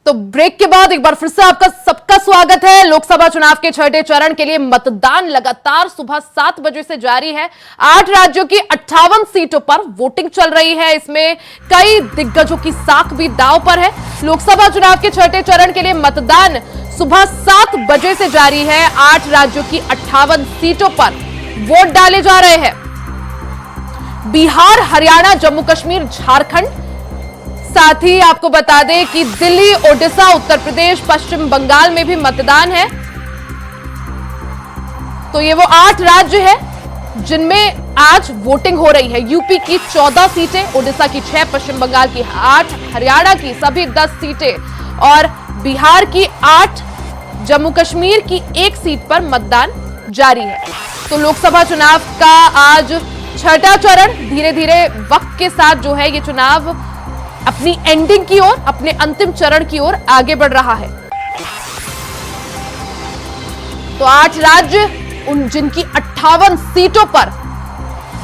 तो ब्रेक के बाद एक बार फिर से आपका सबका स्वागत है। लोकसभा चुनाव के छठे चरण के लिए मतदान लगातार सुबह 7 बजे से जारी है। 8 राज्यों की 58 सीटों पर वोटिंग चल रही है। इसमें कई दिग्गजों की साख भी दांव पर है। लोकसभा चुनाव के छठे चरण के लिए मतदान सुबह 7 बजे से जारी है। 8 राज्यों की 58 सीटों पर वोट डाले जा रहे हैं। बिहार, हरियाणा, जम्मू कश्मीर, झारखंड, साथ ही आपको बता दें कि दिल्ली, ओडिशा, उत्तर प्रदेश, पश्चिम बंगाल में भी मतदान है। तो ये वो 8 राज्य हैं जिनमें आज वोटिंग हो रही है। यूपी की 14 सीटें, ओडिशा की 6, पश्चिम बंगाल की 8, हरियाणा की सभी 10 सीटें और बिहार की 8, जम्मू कश्मीर की 1 सीट पर मतदान जारी है। तो लोकसभा चुनाव का आज छठा चरण धीरे धीरे वक्त के साथ जो है ये चुनाव अपनी एंडिंग की ओर, अपने अंतिम चरण की ओर आगे बढ़ रहा है। तो 8 राज्य उन जिनकी 58 सीटों पर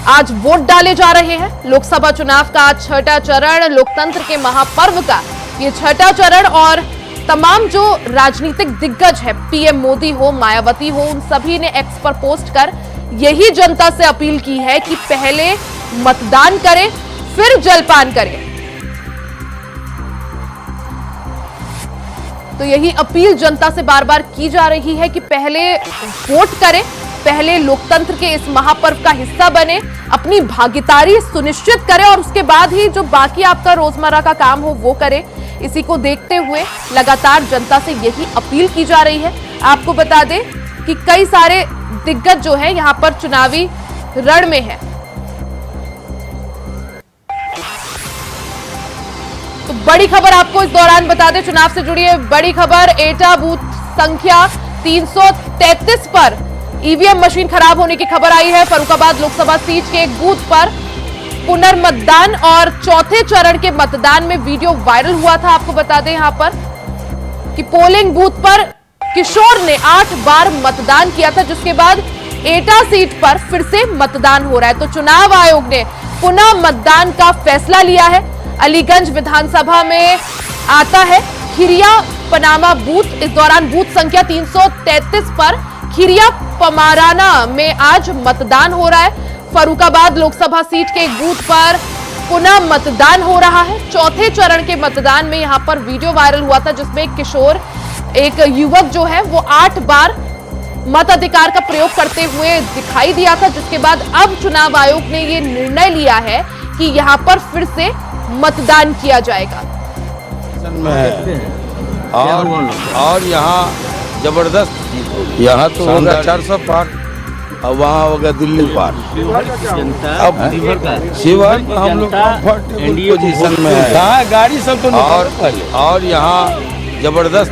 आज वोट डाले जा रहे हैं। लोकसभा चुनाव का आज छठा चरण, लोकतंत्र के महापर्व का ये छठा चरण और तमाम जो राजनीतिक दिग्गज है, पीएम मोदी हो, मायावती हो, उन सभी ने एक्स पर पोस्ट कर यही जनता से अपील की है कि पहले मतदान करें, फिर जलपान करें। तो यही अपील जनता से बार बार की जा रही है कि पहले वोट करें, पहले लोकतंत्र के इस महापर्व का हिस्सा बने, अपनी भागीदारी सुनिश्चित करें और उसके बाद ही जो बाकी आपका रोजमर्रा का काम हो वो करें। इसी को देखते हुए लगातार जनता से यही अपील की जा रही है। आपको बता दें कि कई सारे दिग्गज जो है यहां पर चुनावी रण में है। तो बड़ी खबर आपको इस दौरान बता दें, चुनाव से जुड़ी है बड़ी खबर। एटा बूथ संख्या 333 पर ईवीएम मशीन खराब होने की खबर आई है। फर्रुखाबाद लोकसभा सीट के एक बूथ पर पुनर्मतदान और चौथे चरण के मतदान में वीडियो वायरल हुआ था। आपको बता दें यहां पर कि पोलिंग बूथ पर किशोर ने 8 बार मतदान किया था, जिसके बाद एटा सीट पर फिर से मतदान हो रहा है। तो चुनाव आयोग ने पुनः मतदान का फैसला लिया है। अलीगंज विधानसभा में आता है खिरिया पनामा बूथ। इस दौरान बूथ संख्या 333 पर खिरिया पमाराना में आज मतदान हो रहा है। फर्रुखाबाद लोकसभा सीट के एक बूथ पर पुनः मतदान हो रहा है। चौथे चरण के मतदान में यहां पर वीडियो वायरल हुआ था, जिसमें एक किशोर, एक युवक जो है वो 8 बार मताधिकार का प्रयोग करते हुए दिखाई दिया था, जिसके बाद अब चुनाव आयोग ने ये निर्णय लिया है कि यहां पर फिर से मतदान किया जाएगा। और यहाँ जबरदस्त, यहाँ तो होगा 400 पार और वहाँ होगा दिल्ली पार। अब शिवहर हम लोग कंफर्टेबल पोजीशन में है, गाड़ी सब तो और यहाँ जबरदस्त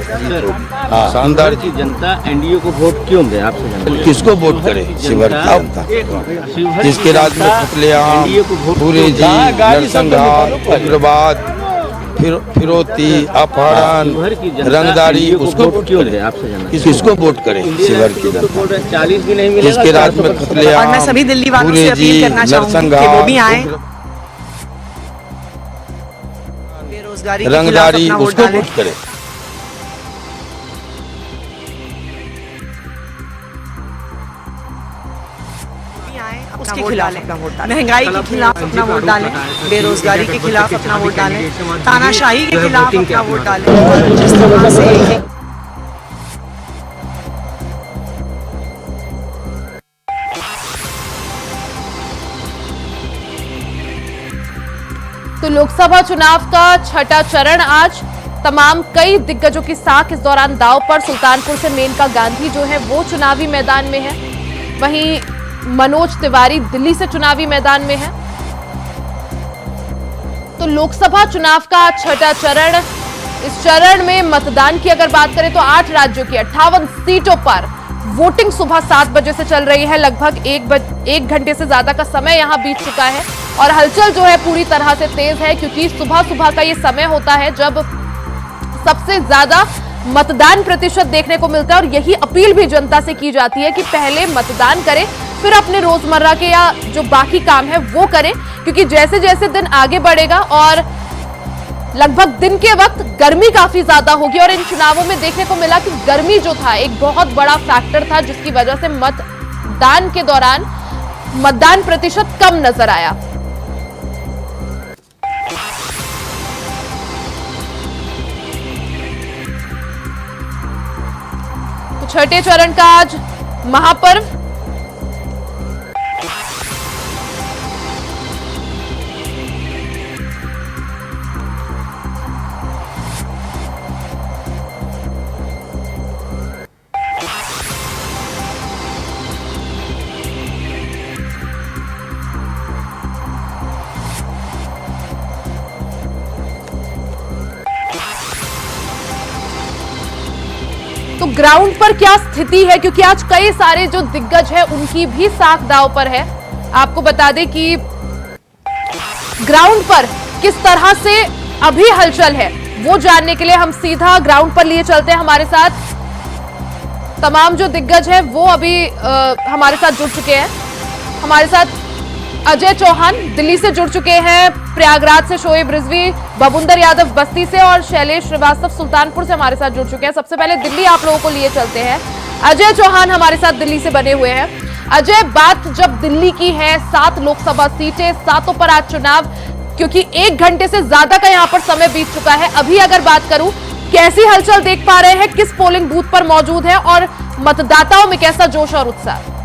शानदार की जनता एनडीए को वोट क्यों दे? आपसे किसको वोट करे? शिवहर की जनता, जिसके राज्य में खुलेआम पूरे जी, नरसंहार, उग्रवाद, फिरौती, अपहरण, रंगदारी, उसको वोट क्यों दे? आपसे किसको वोट करे? शिवहर की जनता, 40 भी नहीं मिले, जिसके राज्य में खुलेआम और मैं सभी दिल्ली वालों से अपील करना चाहूंगी कि वो भी आए, बेरोजगारी के रंगदारी, खिलाफ अपना वोट उसको डालें। वोट करे। उसके खिलाफ अपना वोट डालें, महंगाई के खिलाफ अपना वोट डालें, बेरोजगारी के खिलाफ अपना वोट डालें, तानाशाही के खिलाफ अपना वोट डालें। जिस तरह से तो लोकसभा चुनाव का छठा चरण आज तमाम कई दिग्गजों की साख इस दौरान दांव पर। सुल्तानपुर से मेनका गांधी जो है वो चुनावी मैदान में है, वहीं मनोज तिवारी दिल्ली से चुनावी मैदान में है। तो लोकसभा चुनाव का छठा चरण, इस चरण में मतदान की अगर बात करें तो 8 राज्यों की 58 सीटों पर वोटिंग सुबह 7 बजे से चल रही है। लगभग 1 घंटे से ज्यादा का समय यहां बीत चुका है और हलचल जो है पूरी तरह से तेज है, क्योंकि सुबह सुबह का ये समय होता है जब सबसे ज्यादा मतदान प्रतिशत देखने को मिलता है। और यही अपील भी जनता से की जाती है कि पहले मतदान करें, फिर अपने रोजमर्रा के या जो बाकी काम है वो करें, क्योंकि जैसे जैसे दिन आगे बढ़ेगा और लगभग दिन के वक्त गर्मी काफी ज्यादा होगी और इन चुनावों में देखने को मिला कि गर्मी जो था एक बहुत बड़ा फैक्टर था, जिसकी वजह से मतदान के दौरान मतदान प्रतिशत कम नजर आया। तो छठे चरण का आज महापर्व, तो ग्राउंड पर क्या स्थिति है, क्योंकि आज कई सारे जो दिग्गज है उनकी भी साख दांव पर है। आपको बता दें कि ग्राउंड पर किस तरह से अभी हलचल है वो जानने के लिए हम सीधा ग्राउंड पर लिए चलते हैं। हमारे साथ तमाम जो दिग्गज है वो अभी हमारे साथ जुड़ चुके हैं। हमारे साथ अजय चौहान दिल्ली से जुड़ चुके हैं, प्रयागराज से शोएब रिजवी, बबुंदर यादव बस्ती से और शैलेश श्रीवास्तव सुल्तानपुर से हमारे साथ जुड़ चुके हैं। सबसे पहले दिल्ली आप लोगों को लिए चलते हैं। अजय चौहान हमारे साथ दिल्ली से बने हुए हैं। अजय, बात जब दिल्ली की है, 7 लोकसभा सीटें, 7 पर आज चुनाव, क्योंकि 1 घंटे से ज्यादा का यहाँ पर समय बीत चुका है। अभी अगर बात करूं, कैसी हलचल देख पा रहे हैं, किस पोलिंग बूथ पर मौजूद है और मतदाताओं में कैसा जोश और उत्साह?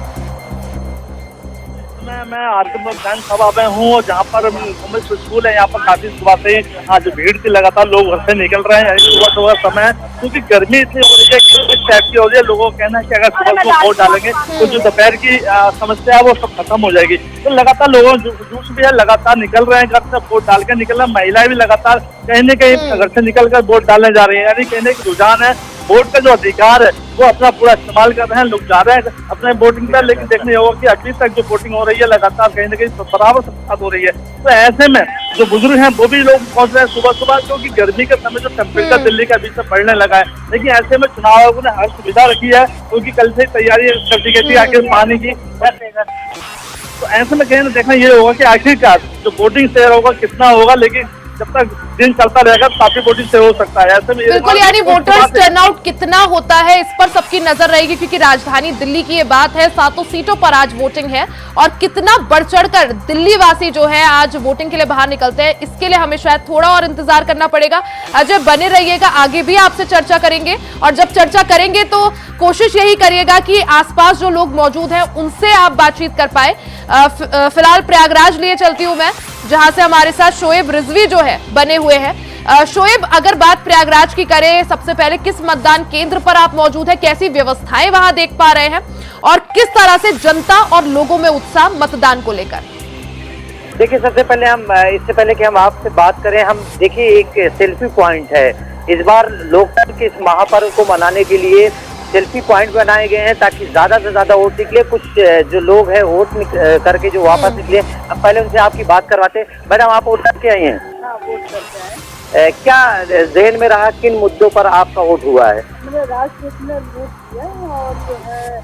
मैं आर्थिक विधानसभा में हूँ, जहाँ पर वुमेन्स स्कूल है। यहाँ पर काफी सुबह से आज भीड़ थी, लगातार लोग घर से निकल रहे हैं सुबह समय, क्योंकि गर्मी इतनी हो रही है कि इस टाइप की हो रही है। लोगों का कहना है कि अगर सुबह को वोट डालेंगे तो जो दोपहर की समस्या है वो सब खत्म हो जाएगी। तो लगातार लोगों जूस भी है, लगातार निकल रहे हैं घर से, वोट डाल के निकल रहे हैं। महिलाएं भी लगातार कहीं न कहीं घर से निकल कर वोट डालने जा रही है, यानी कहने की रुझान है। वोट का जो अधिकार है वो अपना पूरा इस्तेमाल कर रहे हैं, लोग जा रहे हैं अपने वोटिंग पर। लेकिन देखने होगा कि अभी तक जो वोटिंग हो रही है लगातार कहीं न कहीं बराबर सबके साथ हो रही है। तो ऐसे में जो बुजुर्ग हैं वो भी लोग पहुंच रहे हैं सुबह सुबह, क्योंकि गर्मी के समय जो टेम्परेचर दिल्ली का बीच में बढ़ने लगा है। लेकिन ऐसे में चुनाव आयोग ने हर सुविधा रखी है, क्योंकि कल से तैयारी कर दी गई थी आखिर पानी की। तो ऐसे में कहीं देखना ये होगा कि आखिरकार जो वोटिंग शेयर होगा कितना होगा, लेकिन जब तक दिन चलता रहेगा काफी वोटिंग से हो सकता है। ऐसे में बिल्कुल, यानी वोटर्स टर्नआउट कितना होता है इस पर सबकी नजर रहेगी, क्योंकि राजधानी दिल्ली की ये बात है, 7 सीटों पर आज वोटिंग है और कितना बढ़ चढ़कर दिल्ली वासी जो है आज वोटिंग के लिए बाहर निकलते हैं, इसके लिए हमें शायद थोड़ा और इंतजार करना पड़ेगा। अजय, बने रहिएगा, आगे भी आपसे चर्चा करेंगे और जब चर्चा करेंगे तो कोशिश यही करिएगा कि आसपास जो लोग मौजूद हैं उनसे आप बातचीत कर पाए। फिलहाल प्रयागराज लिए चलती हूं मैं, जहां से हमारे साथ शोएब रिजवी जो है बने हुए हैं। शोएब, अगर बात प्रयागराज की करें, सबसे पहले किस मतदान केंद्र पर आप मौजूद है, कैसी व्यवस्थाएं वहां देख पा रहे हैं और किस तरह से जनता और लोगों में उत्साह मतदान को लेकर? देखिए, सबसे पहले इससे पहले कि हम आपसे बात करें, हम देखिए एक सेल्फी पॉइंट है। इस बार लोकतंत्र के इस महापर्व को मनाने के लिए सेल्फी पॉइंट बनाए गए हैं ताकि ज्यादा से ज्यादा वोट निकले। कुछ जो लोग हैं वोट करके जो वापस निकले, अब पहले उनसे आपकी बात करवाते हैं। मैडम, आप वोट करके आई हैं? हाँ, वोट करके आए। क्या जहन में रहा, किन मुद्दों पर आपका वोट हुआ है? मैंने राजपूत में वोट किया और जो है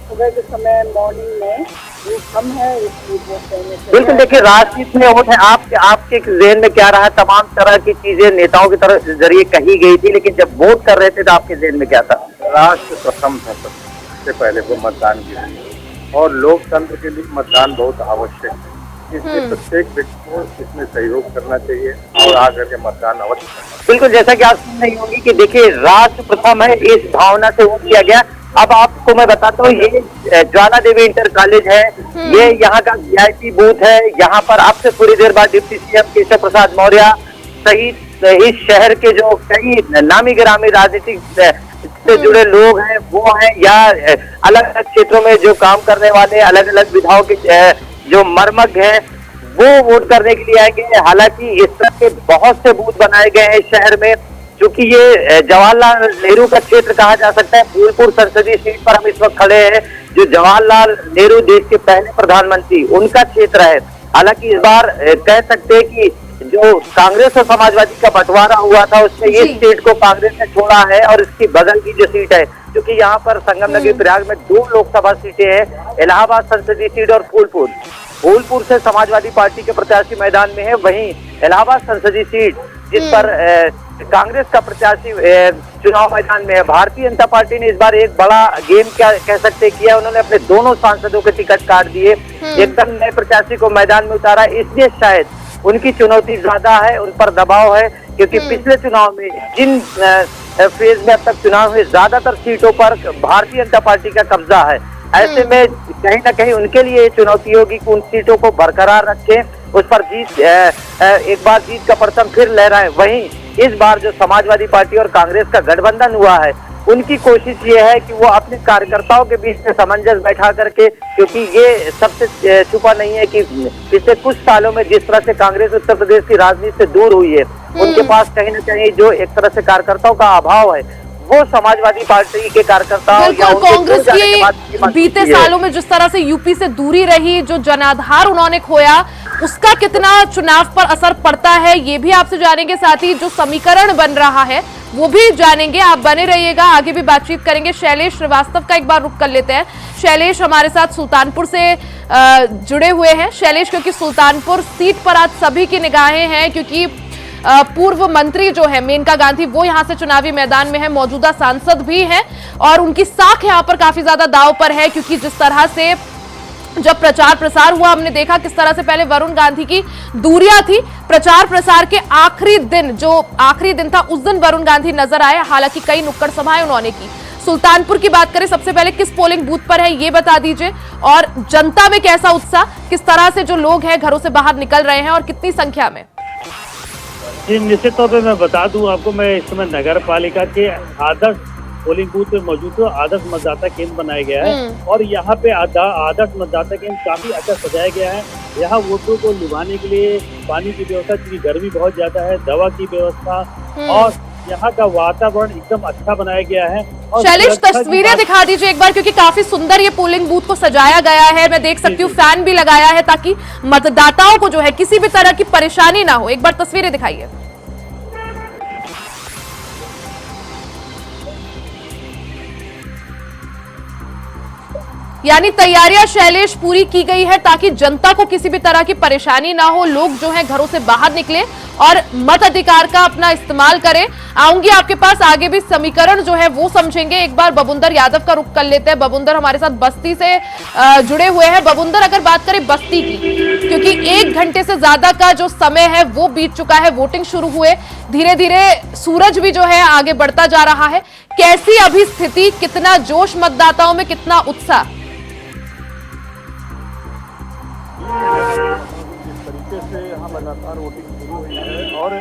सुबह के समय मॉर्निंग में धूप कम है, इसलिए वोट देने से। बिल्कुल, देखिए राजनीति में वोट है। आपके जहन में क्या रहा? तमाम तरह की चीजें नेताओं की तरफ जरिए कही गई थी, लेकिन जब वोट कर रहे थे तो आपके जहन में क्या था? राष्ट्र प्रथम था, सबसे पहले वो मतदान के लिए, और लोकतंत्र के लिए मतदान बहुत आवश्यक है। इसलिए प्रत्येक व्यक्ति को इसमें सहयोग करना चाहिए और आकर के मतदान अवश्य करना। बिल्कुल, जैसा कि आप सुन रही होंगी कि देखिए राष्ट्र प्रथम है, इस भावना से वोट किया गया। अब आपको मैं बताता हूँ, ये ज्वाला देवी इंटर कॉलेज है, ये यहाँ का VIP बूथ है। यहाँ पर अब से थोड़ी देर बाद डिप्टी CM केशव प्रसाद मौर्य सहित इस शहर के जो कई नामी गिरामी राजनीतिक से जुड़े लोग हैं वो हैं, या अलग अलग क्षेत्रों में जो काम करने वाले अलग अलग विधाओं के जो मर्मज्ञ हैं वो वोट करने के लिए आएंगे। हालांकि इस तरह के बहुत से बूथ बनाए गए हैं शहर में, क्योंकि ये जवाहरलाल नेहरू का क्षेत्र कहा जा सकता है। फूलपुर संसदीय सीट पर हम इस वक्त खड़े हैं, जो जवाहरलाल नेहरू देश के पहले प्रधानमंत्री उनका क्षेत्र है। हालांकि इस बार कह सकते हैं कि जो कांग्रेस और समाजवादी का बंटवारा हुआ था उसमें ये सीट को कांग्रेस ने छोड़ा है, और इसकी बगल की जो सीट है, क्योंकि यहाँ पर संगम नगर प्रयाग में 2 लोकसभा सीटें हैं, इलाहाबाद संसदीय सीट और फूलपुर से समाजवादी पार्टी के प्रत्याशी मैदान में है। वहीं इलाहाबाद संसदीय सीट जिस पर कांग्रेस का प्रत्याशी चुनाव मैदान में है। भारतीय जनता पार्टी ने इस बार एक बड़ा गेम क्या कह सकते किया, उन्होंने अपने दोनों सांसदों के टिकट काट दिए, एकदम नए प्रत्याशी को मैदान में उतारा। इसलिए शायद उनकी चुनौती ज्यादा है, उन पर दबाव है, क्योंकि पिछले चुनाव में जिन फेज में अब तक चुनाव हुए ज्यादातर सीटों पर भारतीय जनता पार्टी का कब्जा है। ऐसे में कहीं ना कहीं उनके लिए चुनौती होगी कि उन सीटों को बरकरार रखें, उस पर एक बार जीत का परचम फिर लहराए। वहीं इस बार जो समाजवादी पार्टी और कांग्रेस का गठबंधन हुआ है, उनकी कोशिश ये है कि वो अपने कार्यकर्ताओं के बीच में सामंजस्य बैठा करके, क्योंकि ये सबसे छुपा नहीं है कि पिछले कुछ सालों में जिस तरह से कांग्रेस उत्तर प्रदेश की राजनीति से दूर हुई है, उनके पास कहीं ना कहीं जो एक तरह से कार्यकर्ताओं का अभाव है, वो समाजवादी पार्टी के कार्यकर्ताओं या कांग्रेस की बीते सालों में जिस तरह से यूपी से दूरी रही, जो जनाधार उन्होंने खोया, उसका कितना चुनाव पर असर पड़ता है, ये भी आपसे जानेंगे। साथ ही जो समीकरण बन रहा है वो भी जानेंगे। आप बने रहिएगा, आगे भी बातचीत करेंगे। शैलेश श्रीवास्तव का एक बार रुख कर लेते हैं। शैलेश हमारे साथ सुल्तानपुर से जुड़े हुए हैं। शैलेश, क्योंकि सुल्तानपुर सीट पर आज सभी की निगाहें हैं, क्योंकि पूर्व मंत्री जो है मेनका गांधी वो यहां से चुनावी मैदान में है, मौजूदा सांसद भी हैं और उनकी साख यहां पर काफी ज्यादा दांव पर है, क्योंकि जिस तरह से जब प्रचार प्रसार हुआ हमने देखा किस तरह से पहले वरुण गांधी की दूरियां थी, प्रचार प्रसार के आखिरी दिन था, उस दिन वरुण गांधी नजर आए। हालांकि कई नुक्कड़ सभाएं उन्होंने की। सुल्तानपुर की बात करें, सबसे पहले किस पोलिंग बूथ पर है ये बता दीजिए, और जनता में कैसा उत्साह, किस तरह से जो लोग हैं घरों से बाहर निकल रहे हैं और कितनी संख्या में? जी, निश्चित तौर पे मैं बता दूं आपको, मैं इस समय नगर पालिका के आदर्श पोलिंग बूथ पे मौजूद हूँ। आदर्श मतदाता केंद्र बनाया गया है और यहाँ पे आदर्श मतदाता केंद्र काफी अच्छा सजाया गया है। यहाँ वोटों को लुभाने के लिए पानी की व्यवस्था, क्योंकि गर्मी बहुत ज्यादा है, दवा की व्यवस्था और यहाँ का वातावरण एकदम अच्छा बनाया गया है। शैलेश, तस्वीरें दिखा दीजिए एक बार, क्योंकि काफी सुंदर ये पोलिंग बूथ को सजाया गया है। मैं देख सकती हूँ फैन भी लगाया है ताकि मतदाताओं को जो है किसी भी तरह की परेशानी ना हो। एक बार तस्वीरें दिखाइए। यानी तैयारियां शैलेश पूरी की गई है ताकि जनता को किसी भी तरह की परेशानी ना हो, लोग जो है घरों से बाहर निकले और मत अधिकार का अपना इस्तेमाल करें। आऊंगी आपके पास, आगे भी समीकरण जो है वो समझेंगे। एक बार बबुंदर यादव का रुख कर लेते हैं। बबुंदर हमारे साथ बस्ती से जुड़े हुए हैं। बबुंदर, अगर बात करें बस्ती की, क्योंकि 1 घंटे से ज्यादा का जो समय है वो बीत चुका है, वोटिंग शुरू हुए, धीरे धीरे सूरज भी जो है आगे बढ़ता जा रहा है। कैसी अभी स्थिति, कितना जोश मतदाताओं में, कितना उत्साह? जिस तरीके से यहाँ लगातार वोटिंग शुरू हुई है और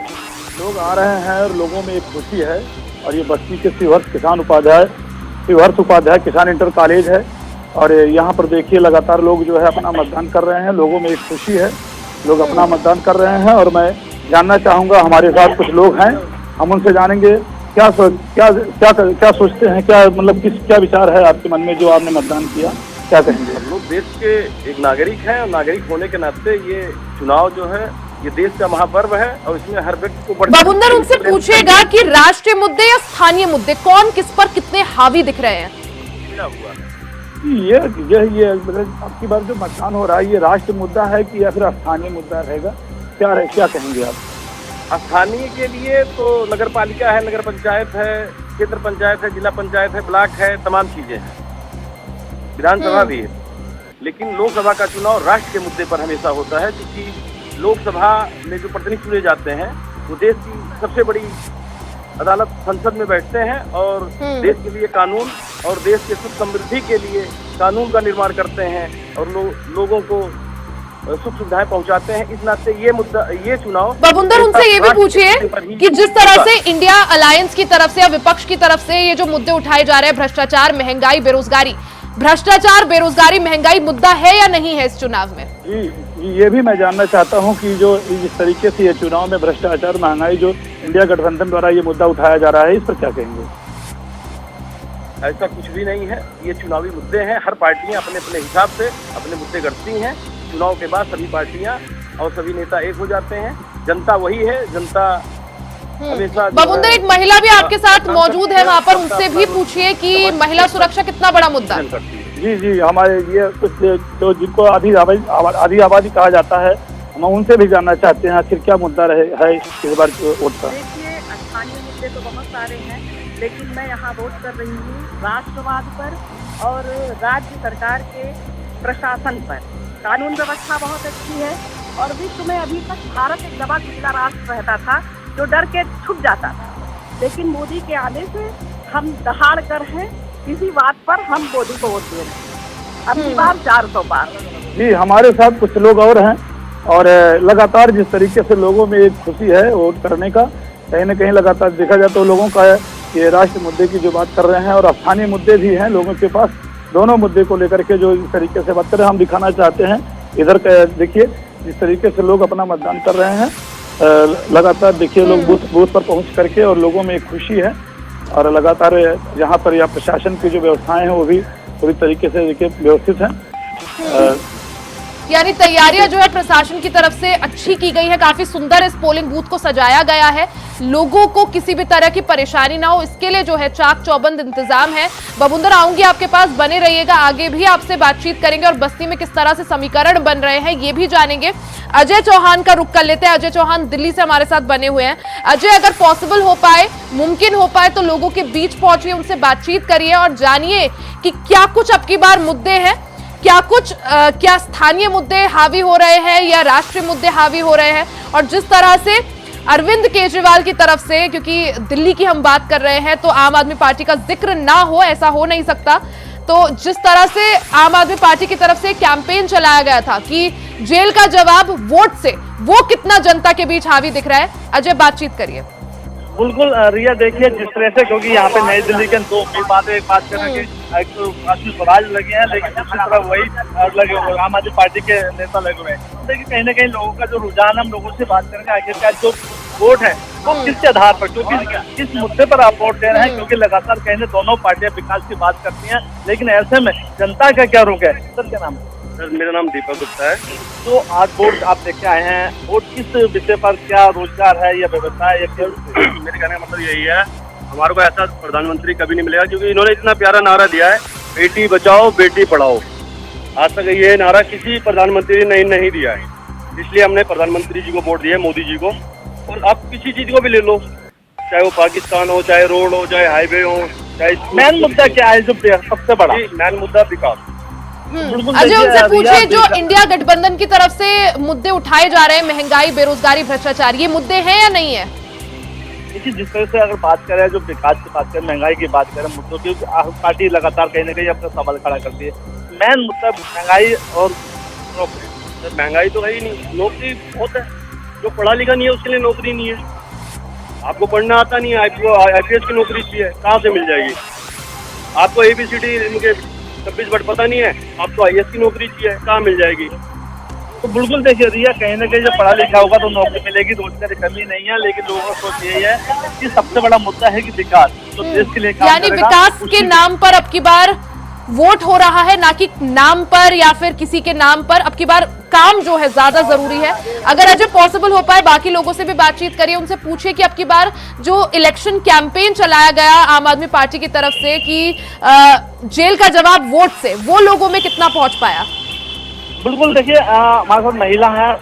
लोग आ रहे हैं और लोगों में एक खुशी है। और ये बस्ती के शिवहर्ष उपाध्याय किसान इंटर कॉलेज है और यहाँ पर देखिए लगातार लोग जो है अपना मतदान कर रहे हैं। लोगों में एक खुशी है, लोग अपना मतदान कर रहे हैं। और मैं जानना चाहूँगा, हमारे साथ कुछ लोग हैं, हम उनसे जानेंगे क्या सोचते हैं, क्या मतलब क्या विचार है आपके मन में जो आपने मतदान किया, क्या कहेंगे? हम लोग देश के एक नागरिक हैं और नागरिक होने के नाते ये चुनाव जो है ये देश का महापर्व है और इसमें हर व्यक्ति को बबुंदर उनसे पूछेगा कि राष्ट्रीय मुद्दे या स्थानीय मुद्दे कौन किस पर कितने हावी दिख रहे हैं? ये मतलब आपकी बार जो मतदान हो रहा है ये राष्ट्रीय मुद्दा है कि या फिर स्थानीय मुद्दा रहेगा, क्या कहेंगे आप? स्थानीय के लिए तो नगर पालिका है, नगर पंचायत है, क्षेत्र पंचायत है, जिला पंचायत है, ब्लॉक है, तमाम चीजें हैं, विधानसभा भी है। लेकिन लोकसभा का चुनाव राष्ट्र के मुद्दे पर हमेशा होता है, क्योंकि लोकसभा में जो प्रतिनिधि चुने जाते हैं वो देश की सबसे बड़ी अदालत संसद में बैठते हैं और देश के लिए कानून और देश के सुख समृद्धि के लिए कानून का निर्माण करते हैं और लोगों को सुख सुविधाएं पहुंचाते हैं। इस नाते ये चुनाव बबुंदर उनसे ये भी पूछिए कि जिस तरह से इंडिया अलायंस की तरफ से या विपक्ष की तरफ से ये जो मुद्दे उठाए जा रहे हैं, भ्रष्टाचार, महंगाई, बेरोजगारी, महंगाई मुद्दा है या नहीं है इस चुनाव में? जी, ये भी मैं जानना चाहता हूं कि जो इस तरीके से ये चुनाव में भ्रष्टाचार, महंगाई जो इंडिया गठबंधन द्वारा ये मुद्दा उठाया जा रहा है, इस पर क्या कहेंगे? ऐसा कुछ भी नहीं है, ये चुनावी मुद्दे हैं। हर पार्टियां अपने अपने हिसाब से अपने मुद्दे गढ़ती हैं। चुनाव के बाद सभी पार्टियां और सभी नेता एक हो जाते हैं। जनता वही है, जनता हमेशा। बबुंदर, एक महिला भी आपके साथ मौजूद है वहाँ पर, उनसे भी पूछिए कि महिला सुरक्षा कितना बड़ा मुद्दा है? जी, हमारे ये कुछ जो जिनको आधी आबादी कहा जाता है, हम उनसे भी जानना चाहते हैं आखिर क्या मुद्दा है इस बार वोट का। देखिए, स्थानीय मुद्दे तो बहुत सारे हैं, लेकिन मैं यहाँ वोट कर रही हूँ राष्ट्रवाद पर और राज्य सरकार के प्रशासन पर। कानून व्यवस्था बहुत अच्छी है और विश्व में अभी तक भारत एक दबा कुचला राष्ट्र रहता था जो डर के छुप जाता था, लेकिन मोदी के आने से हम दहाड़ कर हैं, किसी बात पर हम मोदी को वोट दे रहे हैं। अगली बार 400 पार। जी, हमारे साथ कुछ लोग और हैं और लगातार जिस तरीके से लोगों में एक खुशी है वोट करने का, कहीं न कहीं लगातार देखा जाए तो लोगों का ये राष्ट्रीय मुद्दे की जो बात कर रहे हैं और स्थानीय मुद्दे भी हैं लोगों के पास, दोनों मुद्दे को लेकर के जो इस तरीके से बात कर रहे हैं हम दिखाना चाहते हैं। इधर देखिए जिस तरीके से लोग अपना मतदान कर रहे हैं, लगातार देखिए लोग बूथ पर पहुंच करके और लोगों में एक खुशी है और लगातार यहाँ पर या प्रशासन की जो व्यवस्थाएं हैं वो भी पूरी तरीके से देखिए व्यवस्थित हैं। यानी तैयारियां जो है प्रशासन की तरफ से अच्छी की गई है, काफी सुंदर इस पोलिंग बूथ को सजाया गया है, लोगों को किसी भी तरह की परेशानी ना हो इसके लिए जो है चाक चौबंद इंतजाम है। बबुंदर, आऊंगी आपके पास, बने रहिएगा, आगे भी आपसे बातचीत करेंगे और बस्ती में किस तरह से समीकरण बन रहे हैं ये भी जानेंगे। अजय चौहान का रुख कर लेते हैं। अजय चौहान दिल्ली से हमारे साथ बने हुए हैं। अजय, अगर पॉसिबल हो पाए, मुमकिन हो पाए तो लोगों के बीच पहुंचिए, उनसे बातचीत करिए और जानिए कि क्या कुछ अब की बार मुद्दे हैं, क्या स्थानीय मुद्दे हावी हो रहे हैं या राष्ट्रीय मुद्दे हावी हो रहे हैं। और जिस तरह से अरविंद केजरीवाल की तरफ से, क्योंकि दिल्ली की हम बात कर रहे हैं तो आम आदमी पार्टी का जिक्र ना हो ऐसा हो नहीं सकता, तो जिस तरह से आम आदमी पार्टी की तरफ से कैंपेन चलाया गया था कि जेल का जवाब वोट से, वो कितना जनता के बीच हावी दिख रहा है। अजय, बातचीत करिए। बिल्कुल रिया, देखिए जिस तरह से, क्योंकि यहाँ पे नई दिल्ली के दो उम्मीदवार एक बात करें कि एक तो काशी स्वराज लगे हैं, लेकिन दूसरी तरफ वही लगे हुए आम आदमी पार्टी के नेता लगे हुए हैं। देखिए कहीं ना कहीं लोगों का जो रुझान, हम लोगों से बात करेंगे आखिरकार जो वोट है वो किसके आधार पर, क्योंकि किस मुद्दे पर आप वोट दे रहे हैं, क्योंकि लगातार कहीं दोनों पार्टियां विकास की बात करती हैं, लेकिन ऐसे में जनता का क्या रुख है। सर क्या नाम है? सर मेरा नाम दीपक गुप्ता है। तो आज वोट आप देख के आए हैं, वोट किस विषय पर, क्या रोजगार है या व्यवस्था है या क्या? मेरे कहने का मतलब यही है, हमारे को ऐसा प्रधानमंत्री कभी नहीं मिलेगा, क्योंकि इन्होंने इतना प्यारा नारा दिया है, बेटी बचाओ बेटी पढ़ाओ। आज तक ये नारा किसी प्रधानमंत्री ने नहीं दिया है, इसलिए हमने प्रधानमंत्री जी को वोट दिया है, मोदी जी को। और आप किसी चीज को भी ले लो, चाहे वो पाकिस्तान हो, चाहे रोड हो, चाहे हाईवे हो, चाहे मेन मुद्दा क्या है जो सबसे बड़ा? मेन मुद्दा विकास। अजय, उनसे पूछे जो इंडिया गठबंधन की तरफ से मुद्दे उठाए जा रहे हैं, महंगाई, बेरोजगारी, भ्रष्टाचार, ये मुद्दे हैं या नहीं है? देखिए जिस तरह से अगर बात करें, जो विकास की बात करें, महंगाई की बात करें, मुद्दों की पार्टी लगातार कहीं ना कहीं अपना सवाल खड़ा करती है। मेन मुद्दा महंगाई और नौकरी। महंगाई तो है ही नहीं, नौकरी बहुत है, जो पढ़ा लिखा नहीं है उसके लिए नौकरी नहीं है। आपको पढ़ना आता नहीं है, आपको IPS की नौकरी चाहिए, कहाँ से मिल जाएगी? आपको ABCD इनके 26 वर्ड पता नहीं है, आपको IAS की नौकरी चाहिए, कहाँ मिल जाएगी? तो बिल्कुल देखिए रिया, कहीं ना कहीं जब पढ़ा लिखा होगा तो नौकरी मिलेगी, रोजगार की कमी नहीं है, लेकिन लोगों का सोच यही है कि सबसे बड़ा मुद्दा है कि विकास, तो देश के लिए यानी विकास के नाम पर अब की बार वोट हो रहा है, ना कि नाम पर या फिर किसी के नाम पर। अब की बार काम जो है ज्यादा जरूरी है। अगर अजय पॉसिबल हो पाए, बाकी लोगों से भी बातचीत करिए, उनसे पूछिए कि अब की बार जो इलेक्शन कैंपेन चलाया गया आम आदमी पार्टी की तरफ से कि जेल का जवाब वोट से, वो लोगों में कितना पहुंच पाया? बिल्कुल देखिए, हमारे साथ महिला है,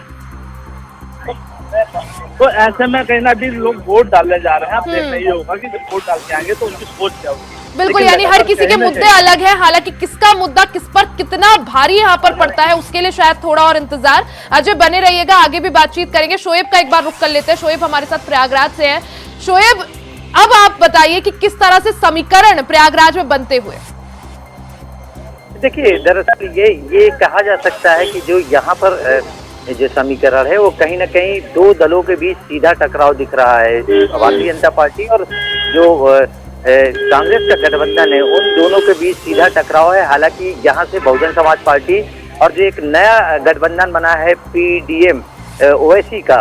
तो ऐसे में कहीं ना भी लोग वोट डालने जा रहे हैं। आप देख रही होगा कि जब वोट डाल के आएंगे तो उनकी सोच क्या होगी। बिल्कुल, यानी हर किसी के मुद्दे अलग हैं, हालांकि किसका मुद्दा किस पर कितना भारी यहाँ पर पड़ता है उसके लिए शायद थोड़ा और इंतजार। अजय बने रहिएगा, आगे भी बातचीत करेंगे। शोएब का एक बार रुख कर लेते हैं। शोएब हमारे साथ प्रयागराज से हैं। शोएब, अब आप बताइए कि किस तरह से समीकरण प्रयागराज में बनते हुए? देखिए दरअसल ये कहा जा सकता है कि जो यहाँ पर जो समीकरण है वो कहीं ना कहीं दो दलों के बीच सीधा टकराव दिख रहा है। भारतीय जनता पार्टी और जो कांग्रेस का गठबंधन है, उन दोनों के बीच सीधा टकराव है। हालांकि यहाँ से बहुजन समाज पार्टी और जो एक नया गठबंधन बना है PDM OIC का,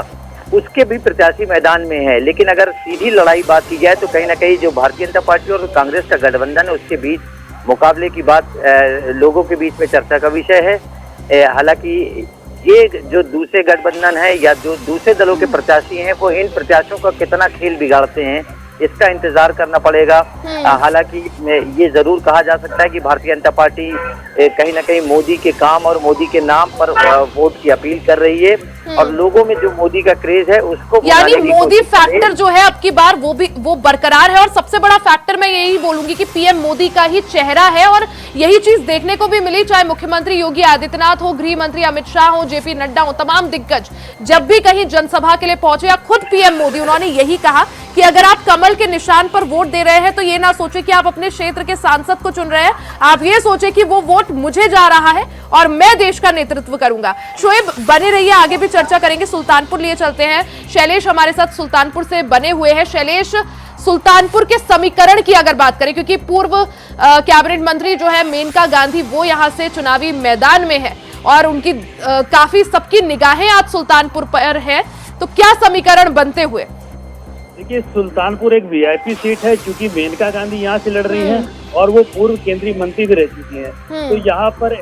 उसके भी प्रत्याशी मैदान में है। लेकिन अगर सीधी लड़ाई बात की जाए तो कहीं ना कहीं जो भारतीय जनता पार्टी और कांग्रेस का गठबंधन है उसके बीच मुकाबले की बात लोगों के बीच में चर्चा का विषय है। हालांकि ये जो दूसरे गठबंधन है या जो दूसरे दलों के प्रत्याशी हैं, वो इन प्रत्याशियों का कितना खेल बिगाड़ते हैं, इसका इंतजार करना पड़ेगा। हालांकि ये जरूर कहा जा सकता है कि भारतीय जनता पार्टी कहीं ना कहीं मोदी के काम और मोदी के नाम पर वोट की अपील कर रही है और लोगों में जो मोदी का क्रेज है उसको यानी मोदी फैक्टर जो है अब की बार वो बरकरार है। और सबसे बड़ा फैक्टर मैं यही बोलूंगी कि पीएम मोदी का ही चेहरा है और यही चीज देखने को भी मिली, चाहे मुख्यमंत्री योगी आदित्यनाथ हो, गृह मंत्री अमित शाह हो, जेपी नड्डा हो, तमाम दिग्गज जब भी कहीं जनसभा के लिए पहुंचे या खुद पीएम मोदी उन्होंने यही कहा कि अगर आप कमल के निशान पर वोट दे रहे हैं तो ये ना सोचे कि आप अपने क्षेत्र के सांसद को चुन रहे हैं, आप ये सोचे कि वो वोट मुझे जा रहा है और मैं देश का नेतृत्व करूंगा। शोएब बने रहिए, आगे भी चर्चा करेंगे। सुल्तानपुर लिए चलते हैं, शैलेश हमारे साथ सुल्तानपुर से बने हुए हैं। शैलेश, सुल्तानपुर के समीकरण की अगर बात करें, क्योंकि पूर्व कैबिनेट मंत्री जो है मेनका गांधी वो यहां से चुनावी मैदान में है और उनकी काफी सबकी निगाहें आज सुल्तानपुर पर है, तो क्या समीकरण बनते हुए? देखिए, सुल्तानपुर एक वीआईपी सीट है क्योंकि मेनका गांधी यहाँ से लड़ रही हैं और वो पूर्व केंद्रीय मंत्री भी रह चुकी हैं। तो यहाँ पर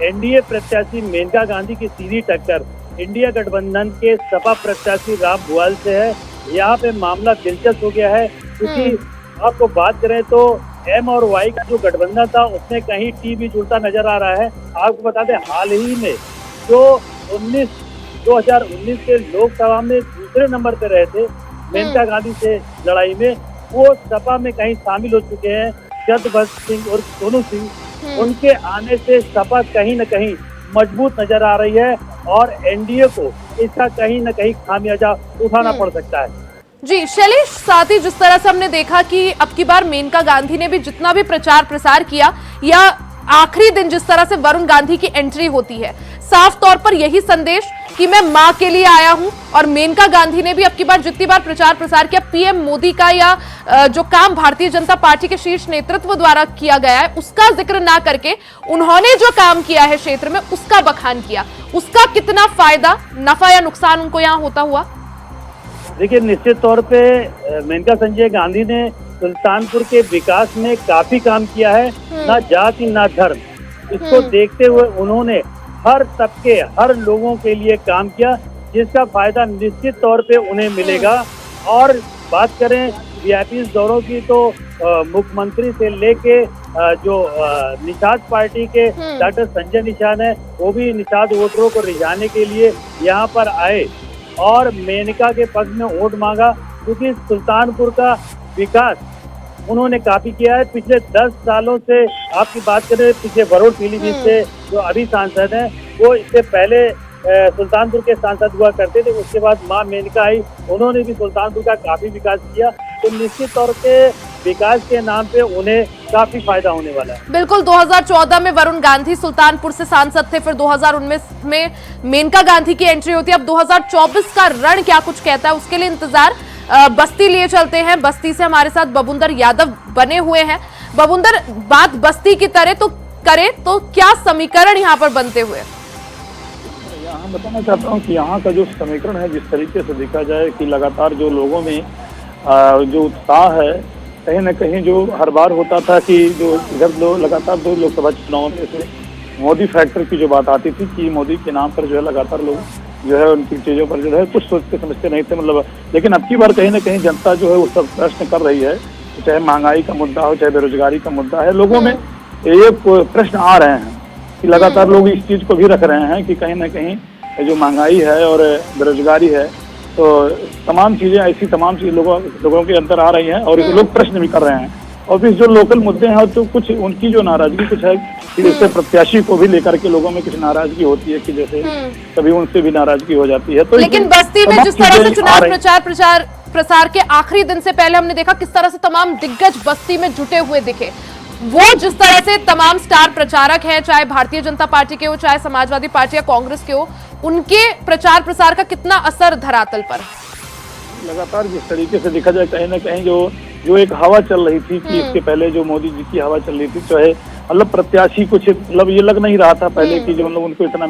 एनडीए प्रत्याशी मेनका गांधी की सीधी टक्कर इंडिया गठबंधन के सपा प्रत्याशी राम भुआल से है। यहाँ पे मामला दिलचस्प हो गया है क्योंकि आपको बात करें तो एम और वाई का जो गठबंधन था उसमें कहीं टी भी जुड़ता नजर आ रहा है। आपको बता दें, हाल ही में जो 2019 के लोकसभा में दूसरे नंबर पे रहे थे मेनका गांधी से लड़ाई में, वो सपा में कहीं शामिल हो चुके हैं जदभक्त सिंह और सोनू सिंह। उनके आने से सपा कहीं न कहीं मजबूत नजर आ रही है और एनडीए को इसका कहीं न कहीं खामियाजा उठाना पड़ सकता है। जी शैलेश, साथ ही जिस तरह से हमने देखा कि अब की बार मेनका गांधी ने भी जितना भी प्रचार प्रसार किया या आखिरी दिन जिस तरह से वरुण गांधी की एंट्री होती है, साफ तौर पर यही संदेश कि मैं मां के लिए आया हूं। और मेनका गांधी ने भी अब की बार जितनी बार प्रचार प्रसार किया, पीएम मोदी का या जो काम भारतीय जनता पार्टी के शीर्ष नेतृत्व द्वारा किया गया है उसका जिक्र ना करके उन्होंने जो काम किया है क्षेत्र में उसका बखान किया। उसका कितना फायदा, नफा या नुकसान उनको यहाँ होता हुआ? देखिए, निश्चित तौर पे मेनका संजय गांधी ने सुल्तानपुर के विकास में काफी काम किया है, ना जाति ना धर्म, इसको देखते हुए उन्होंने हर तबके हर लोगों के लिए काम किया जिसका फायदा निश्चित तौर पे उन्हें मिलेगा। और बात करें वीआईपी दौरों की तो मुख्यमंत्री से लेके जो निषाद पार्टी के डॉक्टर संजय निषाद है वो भी निषाद वोटरों को रिझाने के लिए यहाँ पर आए और मेनका के पक्ष में वोट मांगा क्योंकि सुल्तानपुर का विकास उन्होंने काफी किया है। पिछले 10 सालों से आपकी बात करें, पीछे वरुण पीलीभीत से जो अभी सांसद हैं वो इससे पहले सुल्तानपुर के सांसद हुआ करते थे, उसके बाद मां मेनका आई, उन्होंने भी सुल्तानपुर का काफी विकास किया। तो निश्चित तौर पे विकास के नाम पे उन्हें काफी फायदा होने वाला है। बिल्कुल, 2014 में वरुण गांधी सुल्तानपुर से सांसद थे, फिर 2019 में मेनका गांधी की एंट्री होती है। अब 2024 का रण क्या कुछ कहता है उसके लिए इंतजार। बस्ती लिए चलते हैं, बस्ती से हमारे साथ बबुंदर यादव बने हुए हैं। बबुंदर, बात बस्ती की तरह तो करें तो क्या समीकरण यहाँ पर बनते हुए? यहाँ बताना चाहता हूँ कि यहाँ का जो समीकरण है, जिस तरीके से देखा जाए कि लगातार जो लोगों में जो उत्साह है, कहीं न कहीं जो हर बार होता था कि जो जब लगातार 2 लोकसभा चुनाव में से मोदी फैक्टर की जो बात आती थी कि मोदी के नाम पर जो है लगातार लोग जो है उनकी चीज़ों पर जो है कुछ सोचते समझते नहीं थे, मतलब। लेकिन अब की बार कहीं न कहीं जनता जो है वो सब प्रश्न कर रही है, चाहे महंगाई का मुद्दा हो, चाहे बेरोजगारी का मुद्दा है, लोगों में ये प्रश्न आ रहे हैं कि लगातार लोग इस चीज़ को भी रख रहे हैं कि कहीं न कहीं जो महंगाई है और बेरोजगारी है, तो तमाम चीज़ें ऐसी तमाम चीज़ लोगों के अंदर आ रही हैं और लोग प्रश्न भी कर रहे हैं। और फिर जो लोकल मुद्दे हैं तो कुछ उनकी जो नाराजगी कुछ है कि जैसे प्रत्याशी को भी लेकर के लोगों में कुछ नाराजगी होती है कि जैसे कभी उनसे भी नाराजगी हो जाती है। तो लेकिन बस्ती में जिस तरह से चुनाव प्रचार प्रसार के आखिरी दिन से पहले हमने देखा किस तरह से तमाम दिग्गज बस्ती में जुटे हुए दिखे, वो जिस तरह से तमाम स्टार प्रचारक हैं, चाहे भारतीय जनता पार्टी के हो, चाहे समाजवादी पार्टी या कांग्रेस के हो, उनके प्रचार प्रसार का कितना असर धरातल पर? लगातार जिस तरीके से देखा जाए कहीं ना कहीं जो एक हवा चल रही थी कि इसके पहले जो मोदी जी की हवा चल रही थी, चाहे मतलब प्रत्याशी कुछ मतलब ये लग नहीं रहा था पहले कि जो मतलब उनको इतना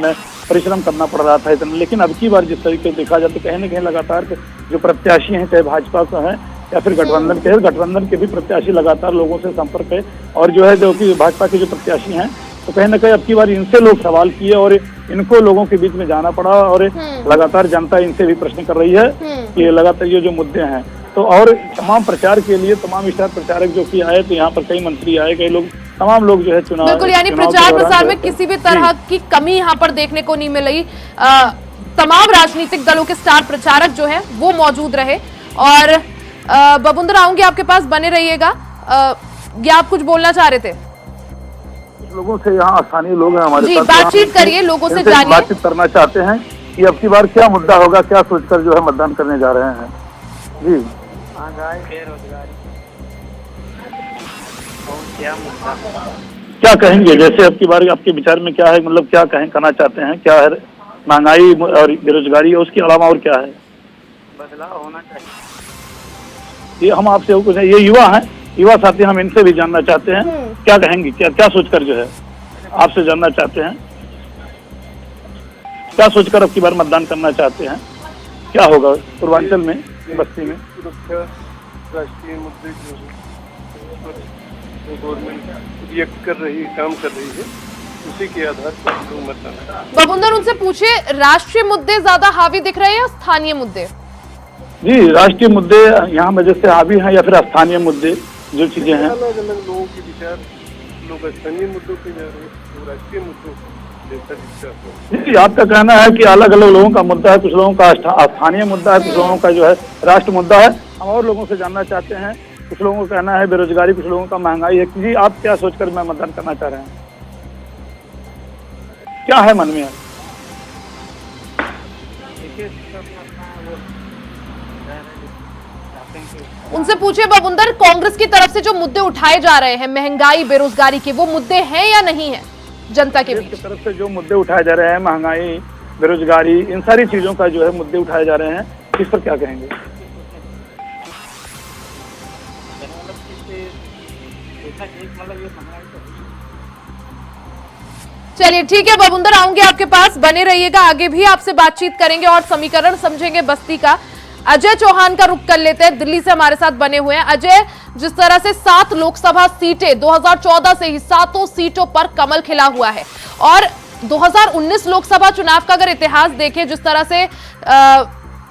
परिश्रम करना पड़ रहा था इतना। लेकिन अब की बार जिस तरीके से देखा जाए तो कहीं ना कहीं लगातार जो प्रत्याशी हैं, चाहे भाजपा का है या फिर गठबंधन के भी प्रत्याशी लगातार लोगों से संपर्क है और जो है जो कि भाजपा के जो प्रत्याशी हैं तो कहीं ना कहीं अब की बार इनसे लोग सवाल किए और इनको लोगों के बीच में जाना पड़ा और लगातार जनता इनसे भी प्रश्न कर रही है कि लगातार ये जो मुद्दे हैं तो और तमाम प्रचार के लिए तमाम स्टार प्रचारक जो कि आए, तो यहाँ पर कई मंत्री आए, कई लोग, तमाम लोग जो है चुनाव, बिल्कुल, यानी प्रचार प्रसार में किसी भी तरह की कमी यहाँ पर देखने को नहीं मिली। तमाम राजनीतिक दलों के स्टार प्रचारक जो है वो मौजूद रहे। और बबुंदर, आऊंगी आपके पास, बने रहिएगा। या आप कुछ बोलना चाह रहे थे? लोगों से, यहाँ स्थानीय लोग हैं हमारे साथ, बातचीत करिए, लोगों से जानिए, बातचीत करना चाहते हैं कि अब की बार क्या मुद्दा होगा, क्या सोचकर जो है मतदान करने जा रहे हैं। जी, बेरोजगारी, क्या कहेंगे? जैसे अब की बार आपके विचार में क्या है, मतलब क्या कहना चाहते हैं, क्या है? महंगाई और बेरोजगारी, उसके अलावा और क्या है? बदलाव होना चाहिए। ये हम आपसे कुछ, ये युवा हैं, युवा साथी, हम इनसे भी जानना चाहते हैं, क्या कहेंगे, क्या सोचकर जो है आपसे जानना चाहते हैं, क्या सोचकर अब की बार मतदान करना चाहते हैं, क्या होगा पूर्वांचल में, बस्ती में? सुरक्षा, राष्ट्रीय मुद्दे जो गवर्नमेंट रिएक्ट कर रही है, काम कर रही है, उसी के आधार पर लोग मतदान। बबुंदर, उनसे पूछिए, राष्ट्रीय मुद्दे ज्यादा हावी दिख रहे हैं या स्थानीय मुद्दे? जी, राष्ट्रीय मुद्दे यहाँ वजह से हावी हैं या फिर स्थानीय मुद्दे जो चीजें हैं? अलग अलग लोगों के विचार, लोग स्थानीय मुद्दों पे जा रहे हैं, राष्ट्रीय मुद्दों जी, आपका कहना है कि अलग अलग लोगों का मुद्दा है, कुछ लोगों का स्थानीय मुद्दा है, कुछ लोगों का जो है राष्ट्र मुद्दा है। हम और लोगों से जानना चाहते हैं, कुछ लोगों का कहना है बेरोजगारी, कुछ लोगों का महंगाई है। जी, आप क्या सोचकर मैं मतदान करना चाह रहे हैं, क्या है मन में? उनसे पूछिए बबुंदर, कांग्रेस की तरफ से जो मुद्दे उठाए जा रहे हैं महंगाई, बेरोजगारी के, वो मुद्दे हैं या नहीं है जनता के बीच? तरफ से जो मुद्दे उठाए जा रहे हैं, महंगाई, बेरोजगारी, इन सारी चीजों का जो है मुद्दे उठाए जा रहे हैं, इस पर क्या कहेंगे? चलिए ठीक है बबुंदर, आऊंगे आपके पास, बने रहिएगा, आगे भी आपसे बातचीत करेंगे और समीकरण समझेंगे बस्ती का। अजय चौहान का रुख कर लेते हैं, दिल्ली से हमारे साथ बने हुए हैं। अजय, जिस तरह से 7 लोकसभा सीटें 2014 से ही 7 सीटों पर कमल खिला हुआ है, और 2019 लोकसभा चुनाव का अगर इतिहास देखें, जिस तरह से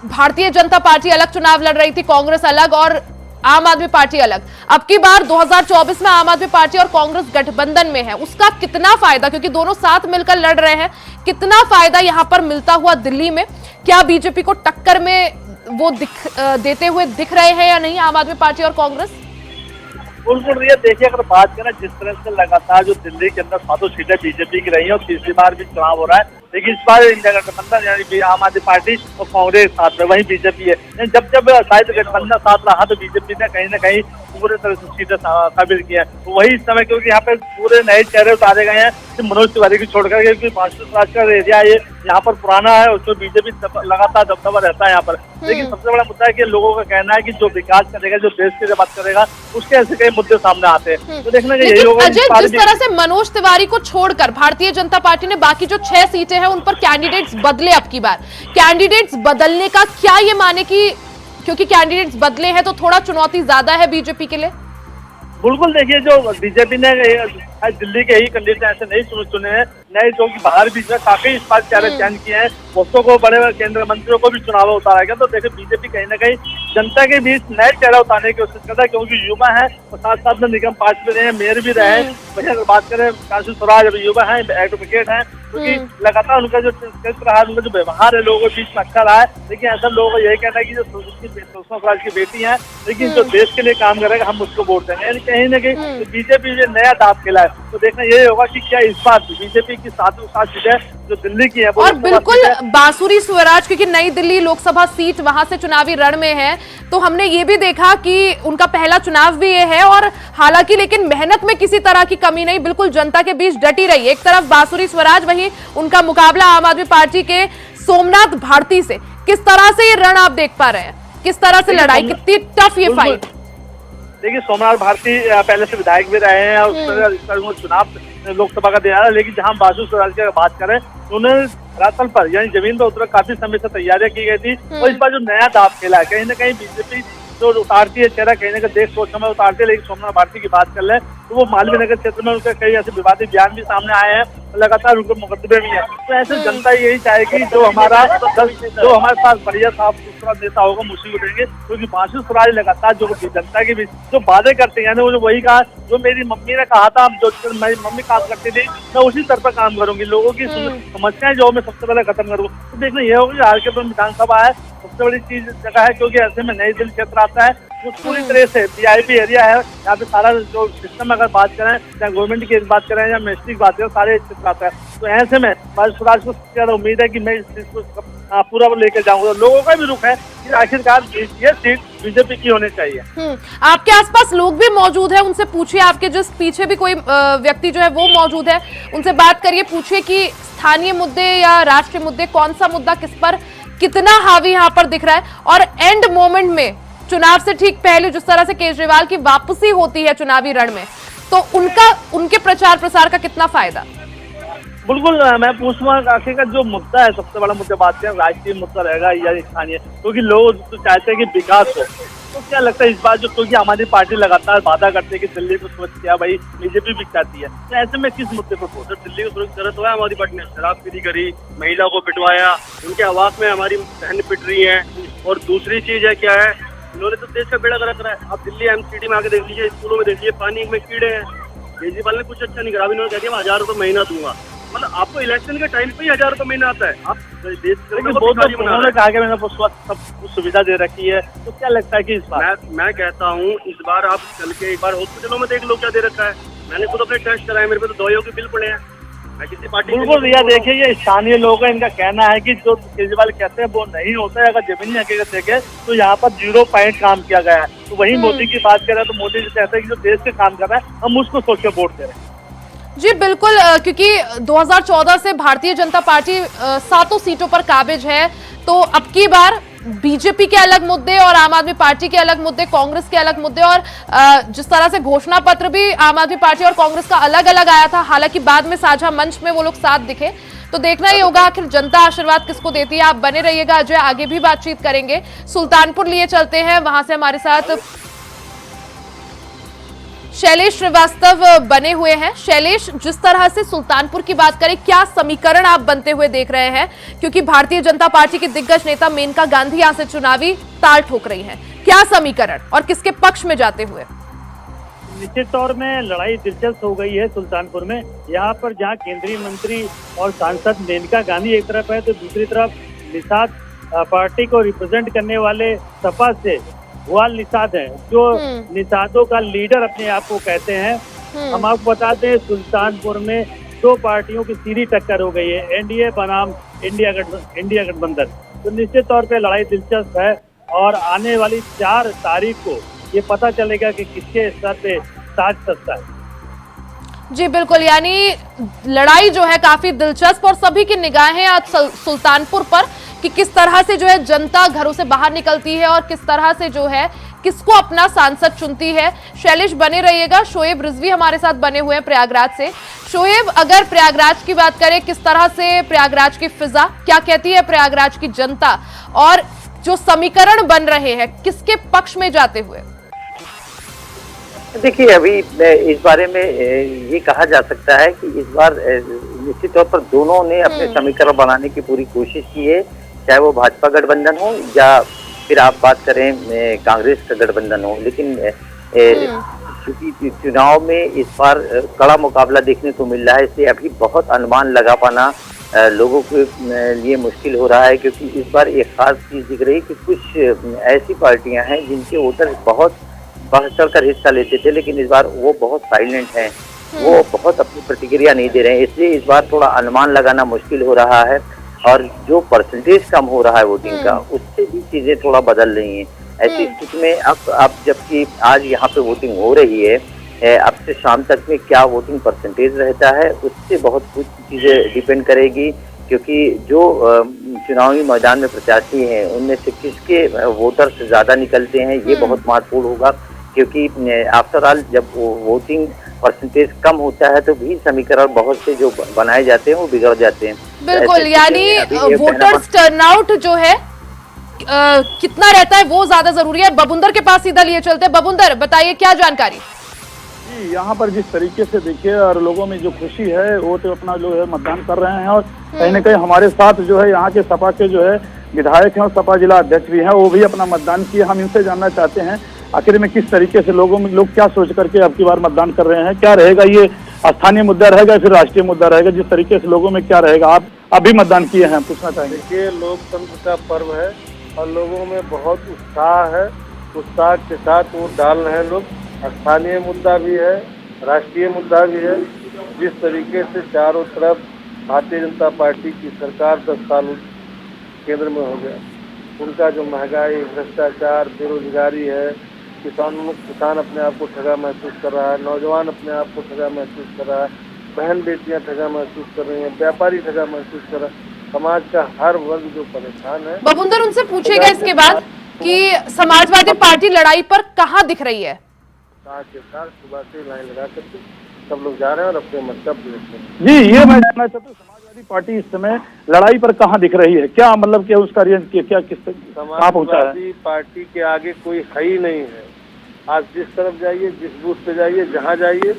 भारतीय जनता पार्टी अलग चुनाव लड़ रही थी, कांग्रेस अलग और आम आदमी पार्टी अलग, अब की बार 2024 में आम आदमी पार्टी और कांग्रेस गठबंधन में है, उसका कितना फायदा, क्योंकि दोनों साथ मिलकर लड़ रहे हैं, कितना फायदा यहां पर मिलता हुआ दिल्ली में? क्या बीजेपी को टक्कर में वो देते हुए दिख रहे हैं या नहीं आम आदमी पार्टी और कांग्रेस? बिल्कुल, ये देखिए, अगर बात करें जिस तरह से लगातार जो दिल्ली के अंदर 7 सीटें बीजेपी की रही है और तीसरी बार भी चुनाव हो रहा है, लेकिन इस बार इंडिया गठबंधन यानी आम आदमी पार्टी और कांग्रेस साथ में, वहीं बीजेपी है। जब शायद गठबंधन साथ रहा तो बीजेपी ने कहीं ना कहीं पूरे तरह से सीटें काबिल की है, तो वही समय, क्योंकि यहाँ पे पूरे नए चेहरे उतारे गए हैं, मनोज तिवारी की छोड़कर, क्योंकि बासु स्वराज का एरिया ये यहाँ पर पुराना है, उसमें बीजेपी लगातार दबदबा रहता है यहाँ पर। लेकिन सबसे बड़ा मुद्दा है कि लोगों का कहना है कि जो विकास करेगा, जो देश की बात करेगा, उसके ऐसे कई मुद्दे सामने आते हैं, तो देखना चाहिए। अजय, जिस तरह से मनोज तिवारी को छोड़कर भारतीय जनता पार्टी ने बाकी जो 6 सीटें हैं उन पर कैंडिडेट्स बदले, अब की बार कैंडिडेट्स बदलने का क्या ये माने कि क्योंकि कैंडिडेट्स बदले हैं तो थोड़ा चुनौती ज्यादा है बीजेपी के लिए? बिल्कुल, देखिए, जो बीजेपी ने दिल्ली के ही कैंडिडेट ऐसे नहीं चुने हैं, नए जो कि बाहर भी काफी इस बार चेहरे चयन किए हैं, बहुतों को, बड़े बड़े केंद्रीय मंत्रियों को भी चुनाव उतारा गया। तो देखिए, बीजेपी कहीं ना कहीं जनता के बीच नए चेहरा उतारने की कोशिश करता है, क्योंकि युवा है और साथ साथ में निगम पास भी रहे हैं, मेयर भी रहे हैं। वही अगर बात करें बासु स्वराज, अभी युवा है, एडवोकेट है, क्योंकि लगातार उनका जो चरित्र रहा, उनका जो व्यवहार है लोगों के बीच में अच्छा रहा है। लेकिन ऐसा लोगों को यही कहना है कि जो सुषमा स्वराज की बेटी है, लेकिन जो देश के लिए काम करेगा हम उसको वोट देंगे, यानी कहीं ना कहीं बीजेपी जो नया दाव खेला है, तो देखना ये होगा कि क्या इस बार बीजेपी की 7 सीटें जो दिल्ली की है, और बिल्कुल बांसुरी स्वराज, क्योंकि नई दिल्ली लोकसभा सीट वहां से चुनावी रण में है, तो हमने ये भी देखा कि उनका पहला चुनाव भी ये है, और हालांकि लेकिन मेहनत में किसी तरह की कमी नहीं, बिल्कुल जनता के बीच डटी रही। एक तरफ बांसुरी स्वराज, वहीं उनका मुकाबला आम आदमी पार्टी के सोमनाथ भारती से। किस तरह से ये रण आप देख पा रहे हैं, किस तरह से लड़ाई, कितनी टफ ये फाइट? देखिए, सोमनाथ भारती पहले से विधायक भी रहे हैं और चुनाव लोकसभा का दिया है, लेकिन जहां बासु स्वराज की बात करें तो उन्हें धरातल पर यानी जमीन पर उतर काफी समय से तैयारियां की गई थी, और इस बार जो नया दाव खेला है, कहीं ना कहीं बीजेपी जो उतारती है चेहरा, कहीं ना कहीं देश सोच समय उतारती है। लेकिन सोमनाथ भारती की बात कर ले तो वो मालवीय नगर क्षेत्र में उनके कई ऐसे विवादित बयान भी सामने आए हैं, लगातार उनके मुकदमे भी है। तो ऐसे जनता यही चाहेगी जो हमारे साथ बढ़िया साफ सुथरा नेता होगा मुझसे उठेंगे, क्योंकि मासूम स्वराज लगातार जो जनता के बीच जो वादे करते हैं वो वही कहा जो मेरी मम्मी ने कहा था, जो मेरी मम्मी काम करती थी मैं उसी तरह पर काम करूंगी, लोगों की समस्याएं जो मैं सबसे पहले खत्म करूंगा। तो देखना ये होगा हाल के विधानसभा है सबसे बड़ी चीज जगह है, क्योंकि ऐसे में नई दिल्ली क्षेत्र आता है जो पूरी तरह से VIP एरिया है। यहाँ पे सारा जो सिस्टम अगर बात करें या गवर्नमेंट की बात करें या मिनिस्ट्री की बात करें सारे क्षेत्र आता है। तो ऐसे में मासूम स्वराज को सबसे ज्यादा उम्मीद है कि मैं इस चीज को पूरा लेकर जाऊंगा। लोगों का भी रुख है कि आखिरकार ये सीट बीजेपी की होनी चाहिए। आपके आसपास लोग भी मौजूद है, उनसे पूछिए, आपके जस्ट पीछे भी कोई व्यक्ति जो है वो मौजूद है, उनसे बात करिए, पूछिए कि स्थानीय मुद्दे या राष्ट्रीय मुद्दे कौन सा मुद्दा किस पर कितना हावी यहाँ पर दिख रहा है। और एंड मोमेंट में चुनाव से ठीक पहले जिस तरह से केजरीवाल की वापसी होती है चुनावी रण में, तो उनके प्रचार प्रसार का कितना फायदा? बिल्कुल मैं पूछूंगा आखिरकार जो मुद्दा है सबसे बड़ा मुद्दा बात करें राष्ट्रीय मुद्दा रहेगा या स्थानीय, क्योंकि लोग तो चाहते हैं कि विकास हो। तो क्या लगता है इस बार जो, क्योंकि हमारी पार्टी लगातार वादा करते हैं कि दिल्ली को स्वच्छ किया, भाई बीजेपी भी चाहती है, तो ऐसे में किस मुद्दे पर पहुंचे? दिल्ली को सुरक्षित करत हुआ हमारी पार्टी ने शराबखोरी करी, महिला को पिटवाया, उनके आवास में हमारी बहन पिट रही है। और दूसरी चीज है क्या है, इन्होंने तो देश का बेड़ा गर्क रहा है। आप दिल्ली MCD में आके देख लीजिए, स्कूलों में देख लीजिए पानी में कीड़े हैं। केजरीवाल ने कुछ अच्छा नहीं करा, इन्होंने कह दिया 1000 रुपये महीना दूंगा। मतलब आपको इलेक्शन के टाइम पे ही 1000 रुपये महीना आता है। आप देश उन्होंने कहा कि मैंने सब कुछ सुविधा दे रखी है, तो क्या लगता है कि इस बार? मैं कहता हूँ इस बार आप चल के एक बार हॉस्पिटलों में देख लो क्या दे रखा है। मैंने खुद अपने टेस्ट कराए, मेरे पे तो दवाइयों के बिल पड़े हैं। मैं किसी पार्टी बिल्कुल भैया देखिए ये स्थानीय लोग हैं, इनका कहना है कि जो केजरीवाल कहते हैं वो नहीं होता है। अगर जमीनी हकीकत देखे तो यहाँ पर 0 पॉइंट काम किया गया है। तो वही मोदी की बात कर रहे हैं, तो मोदी जी कहते हैं कि जो देश के काम कर रहा है हम उसको सोच के वोट दे रहे हैं। जी बिल्कुल, क्योंकि 2014 से भारतीय जनता पार्टी 7 सीटों पर काबिज है, तो अब की बार बीजेपी के अलग मुद्दे और आम आदमी पार्टी के अलग मुद्दे, कांग्रेस के अलग मुद्दे, और जिस तरह से घोषणा पत्र भी आम आदमी पार्टी और कांग्रेस का अलग अलग आया था, हालांकि बाद में साझा मंच में वो लोग साथ दिखे। तो देखना ही होगा आखिर जनता आशीर्वाद किसको देती है। आप बने रहिएगा अजय, आगे भी बातचीत करेंगे। सुल्तानपुर लिए चलते हैं, वहां से हमारे साथ शैलेश श्रीवास्तव बने हुए हैं। शैलेश, जिस तरह से सुल्तानपुर की बात करें, क्या समीकरण आप बनते हुए देख रहे हैं? क्योंकि भारतीय जनता पार्टी की दिग्गज नेता मेनका गांधी यहां से चुनावी ताल ठोक रही हैं, क्या समीकरण और किसके पक्ष में जाते हुए? निश्चित तौर में लड़ाई दिलचस्प हो गई है सुल्तानपुर में। यहाँ पर जहाँ केंद्रीय मंत्री और सांसद मेनका गांधी एक तरफ है, तो दूसरी तरफ निषाद पार्टी को रिप्रेजेंट करने वाले सपा से वाल निषाद है, जो निषादों का लीडर अपने आप को कहते हैं। हम आपको बता दें सुल्तानपुर में 2 पार्टियों की सीधी टक्कर हो गई है, NDA बनाम इंडिया गठबंधन। तो निश्चित तौर पे लड़ाई दिलचस्प है और आने वाली 4 तारीख को ये पता चलेगा कि किसके स्तर पे ताज सस्ता है। जी बिल्कुल, यानी लड़ाई जो है काफी दिलचस्प और सभी की निगाहें आज सुल्तानपुर पर कि किस तरह से जो है जनता घरों से बाहर निकलती है और किस तरह से जो है किसको अपना सांसद चुनती है। शैलेश बने रहिएगा। शोएब रिजवी हमारे साथ बने हुए हैं प्रयागराज से। शोएब, अगर प्रयागराज की बात करें, किस तरह से प्रयागराज की फिजा क्या कहती है प्रयागराज की जनता, और जो समीकरण बन रहे हैं किसके पक्ष में जाते हुए? देखिए अभी इस बारे में ये कहा जा सकता है कि इस बार निश्चित तौर पर दोनों ने अपने समीकरण बनाने की पूरी कोशिश की है, चाहे वो भाजपा गठबंधन हो या फिर आप बात करें कांग्रेस का गठबंधन हो। लेकिन क्योंकि चुनाव में इस बार कड़ा मुकाबला देखने को मिल रहा है, इसलिए अभी बहुत अनुमान लगा पाना लोगों के लिए मुश्किल हो रहा है। क्योंकि इस बार एक खास चीज दिख रही है कि कुछ ऐसी पार्टियां हैं जिनके वोटर बहुत बढ़ चढ़कर हिस्सा लेते थे, लेकिन इस बार वो बहुत साइलेंट हैं, वो बहुत अपनी प्रतिक्रिया नहीं दे रहे हैं। इसलिए इस बार थोड़ा अनुमान लगाना मुश्किल हो रहा है और जो परसेंटेज कम हो रहा है वोटिंग का, उससे भी चीजें थोड़ा बदल रही हैं। ऐसी स्थिति में अब जबकि आज यहाँ पे वोटिंग हो रही है, अब से शाम तक में क्या वोटिंग परसेंटेज रहता है उससे बहुत कुछ चीजें डिपेंड करेगी। क्योंकि जो चुनावी मैदान में प्रत्याशी हैं उनमें से किसके वोटर से ज्यादा निकलते हैं, ये बहुत महत्वपूर्ण होगा। क्योंकि आफ्टर ऑल जब वोटिंग परसेंटेज कम होता है तो भी समीकरण बहुत से जो बनाए जाते हैं वो बिगड़ जाते हैं। बिल्कुल, यानी वोटर्स टर्नआउट जो है कितना रहता है वो ज्यादा जरूरी है। बबुंदर के पास सीधा लिए चलते हैं। बबुंदर, बताइए क्या जानकारी? यहाँ पर जिस तरीके से देखिए और लोगों में जो खुशी है वो तो अपना जो है मतदान कर रहे हैं और कहीं न कहीं हमारे साथ जो है यहाँ के सपा के जो है विधायक हैं और सपा जिला अध्यक्ष भी हैं, वो भी अपना मतदान किए। हम इनसे जानना चाहते हैं आखिर में किस तरीके से लोग क्या सोच करके अब की बार मतदान कर रहे हैं, क्या रहेगा, ये स्थानीय मुद्दा रहेगा या फिर राष्ट्रीय मुद्दा रहेगा, जिस तरीके से लोगों में क्या रहेगा। आप अभी मतदान किए हैं, पूछना चाहेंगे। देखिए, लोकतंत्र का पर्व है और लोगों में बहुत उत्साह है, उत्साह के साथ वोट डाल रहे हैं लोग। स्थानीय मुद्दा भी है, राष्ट्रीय मुद्दा भी है। जिस तरीके से चारों तरफ भारतीय जनता पार्टी की सरकार 10 साल केंद्र में हो गया, उनका जो महंगाई, भ्रष्टाचार, बेरोजगारी है, किसान अपने आप को ठगा महसूस कर रहा है, नौजवान अपने आप को ठगा महसूस कर रहा है, बहन बेटियां ठगा महसूस कर रही हैं, व्यापारी ठगा महसूस कर रहा है, समाज का हर वर्ग जो परेशान है। बबुंदर उनसे पूछेगा इसके बाद कि समाजवादी पार्टी लड़ाई पर कहाँ दिख रही है। के साथ सुबह से लाइन लगा करके सब लोग जा रहे हैं और अपने मतलब देते हैं। जी, ये मैं जानना चाहता हूँ, समाजवादी पार्टी इस समय लड़ाई पर कहाँ दिख रही है, क्या मतलब क्या उसका रिजल्ट क्या किस कहाँ पहुँचा है? समाजवादी पार्टी के आगे कोई है ही नहीं है। आज जिस तरफ जाइए, जिस बूथ पे जाइए, जहाँ जाइए,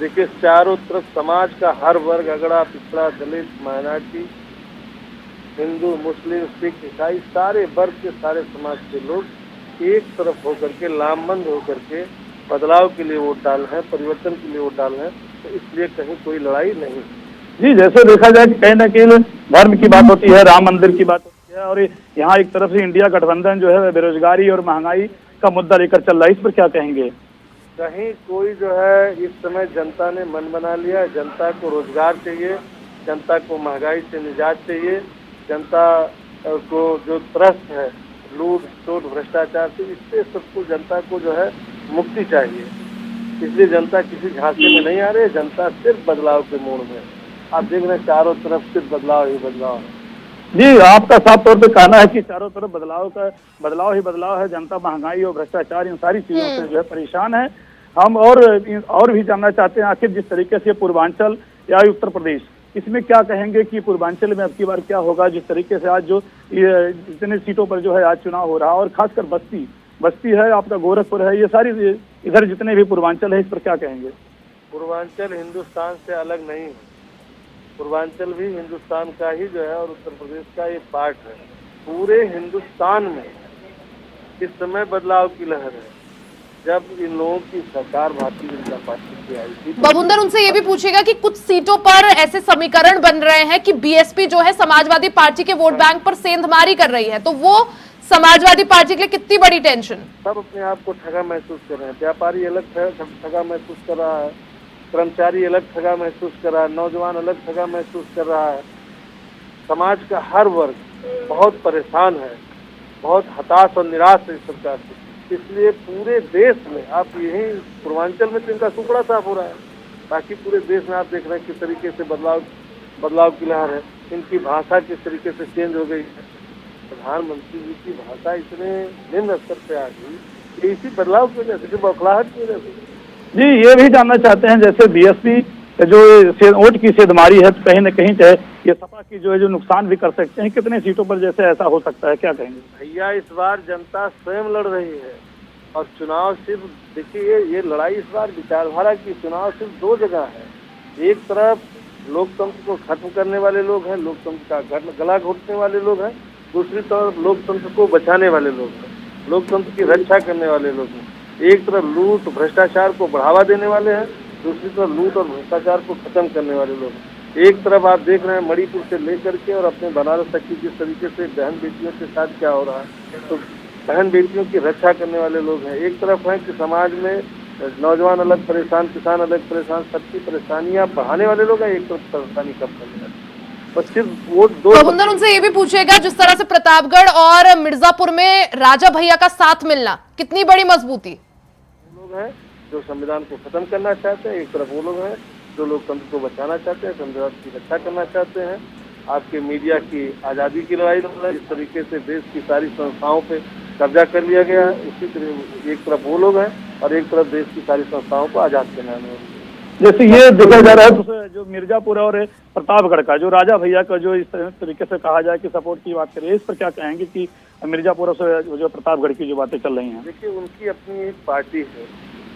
देखिए चारों तरफ समाज का हर वर्ग, अगड़ा पिछड़ा, दलित, माइनॉरिटी, हिंदू, मुस्लिम, सिख, ईसाई, सारे वर्ग के सारे समाज के लोग एक तरफ होकर के, लामबंद होकर के बदलाव के लिए वोट डाल रहे हैं, परिवर्तन के लिए वोट डाल रहे हैं। तो इसलिए कहीं कोई लड़ाई नहीं। जी, जैसे देखा जाए कि कहीं न कहीं धर्म की बात होती है, राम मंदिर की बात होती है और यहाँ एक तरफ से इंडिया गठबंधन जो है बेरोजगारी और महंगाई का मुद्दा लेकर चल रहा है, इस पर क्या कहेंगे? कहीं कोई जो है, इस समय जनता ने मन बना लिया, जनता को रोजगार चाहिए, जनता को महंगाई से निजात चाहिए, जनता को जो त्रस्त है लूट चोट भ्रष्टाचार से, इससे सबको जनता को जो है मुक्ति चाहिए। इसलिए जनता किसी झांसे में नहीं आ रही है, जनता सिर्फ बदलाव के मोड़ में। आप देख रहे हैं चारों तरफ सिर्फ बदलाव ही बदलाव है। जी, आपका साफ तौर पे कहना है कि चारों तरफ बदलाव ही बदलाव है। जनता महंगाई और भ्रष्टाचार इन सारी चीजों से जो है परेशान है। हम और भी जानना चाहते हैं आखिर जिस तरीके से पूर्वांचल या उत्तर प्रदेश, इसमें क्या कहेंगे कि पूर्वांचल में अब की बार क्या होगा, जिस तरीके से आज जो जितने सीटों पर जो है आज चुनाव हो रहा है और खासकर बस्ती है, आपका गोरखपुर है, ये सारी इधर जितने भी पूर्वांचल है, इस पर क्या कहेंगे? पूर्वांचल हिंदुस्तान से अलग नहीं है। पूर्वांचल भी हिंदुस्तान का ही जो है और उत्तर प्रदेश का ये पार्ट है। पूरे हिंदुस्तान में इस समय बदलाव की लहर है। जब इन लोगों की सरकार भारतीय जनता पार्टी की आई थी, बबुंदर उनसे ये भी पूछेगा कि कुछ सीटों पर ऐसे समीकरण बन रहे हैं कि बीएसपी जो है समाजवादी पार्टी के वोट बैंक पर सेंधमारी कर रही है, तो वो समाजवादी पार्टी के लिए कितनी बड़ी टेंशन? सब अपने आप को ठगा महसूस कर रहे हैं। व्यापारी अलग ठगा महसूस कर रहा है, कर्मचारी अलग ठगा महसूस कर रहा है, नौजवान अलग ठगा महसूस कर रहा है। समाज का हर वर्ग बहुत परेशान है, बहुत हताश और निराश है इस सरकार से। इसलिए पूरे देश में, आप यही पूर्वांचल में तो इनका टुकड़ा साफ हो रहा है, बाकी पूरे देश में आप देख रहे हैं किस तरीके से बदलाव की लहर है। इनकी भाषा किस तरीके से चेंज हो गई है। प्रधानमंत्री जी की भाषा इतने निम्न स्तर पे आ गई, इसी बदलाव की वजह से, बौखलाहट की वजह से। जी, ये भी जानना चाहते हैं, जैसे बीएसपी जो वोट की सेंधमारी है, तो कहीं न कहीं चाहे ये सपा की जो है जो नुकसान भी कर सकते हैं, कितने सीटों पर जैसे ऐसा हो सकता है, क्या कहेंगे? भैया, इस बार जनता स्वयं लड़ रही है और चुनाव सिर्फ, देखिए ये लड़ाई इस बार विचारधारा की, चुनाव सिर्फ दो जगह है। एक तरफ लोकतंत्र को खत्म करने वाले लोग हैं, लोकतंत्र का गला घोटने वाले लोग हैं, दूसरी तरफ लोकतंत्र को बचाने वाले लोग हैं, लोकतंत्र की रक्षा करने वाले लोग हैं। एक तरफ लूट भ्रष्टाचार को बढ़ावा देने वाले हैं, दूसरी तरफ लूट और भ्रष्टाचार को खत्म करने वाले लोग हैं। एक तरफ आप देख रहे हैं मणिपुर से लेकर के और अपने बनारस तक की जिस तरीके से बहन बेटियों के साथ क्या हो रहा है, तो बहन बेटियों की रक्षा करने वाले लोग हैं। एक तरफ है कि समाज में नौजवान अलग परेशान, किसान अलग परेशान, सबकी परेशानियां बढ़ाने वाले लोग हैं। एक तरफ परेशानी कम करने वाले, बस सिर्फ वोट दो। बबुंदर उनसे ये भी पूछेगा, जिस तरह से प्रतापगढ़ और मिर्जापुर में राजा भैया का साथ मिलना कितनी बड़ी मजबूती? लोग हैं जो संविधान को खत्म करना चाहते हैं, एक तरफ वो लोग हैं जो लोकतंत्र को बचाना चाहते हैं, संविधान की रक्षा करना चाहते हैं। आपके मीडिया की आज़ादी की लड़ाई लड़ रहा है, जिस तरीके से देश की सारी संस्थाओं पे कब्जा कर लिया गया है, उसी तरह एक तरफ वो लोग हैं और एक तरफ देश की सारी संस्थाओं को आज़ाद करना है। जैसे ये देखा जा रहा है तो जो मिर्जापुर और प्रतापगढ़ का जो राजा भैया का जो इस तरीके से कहा जाए कि सपोर्ट की बात करें, इस पर क्या कहेंगे कि मिर्जापुर से जो प्रतापगढ़ की जो बातें चल रही हैं? देखिए, उनकी अपनी एक पार्टी है,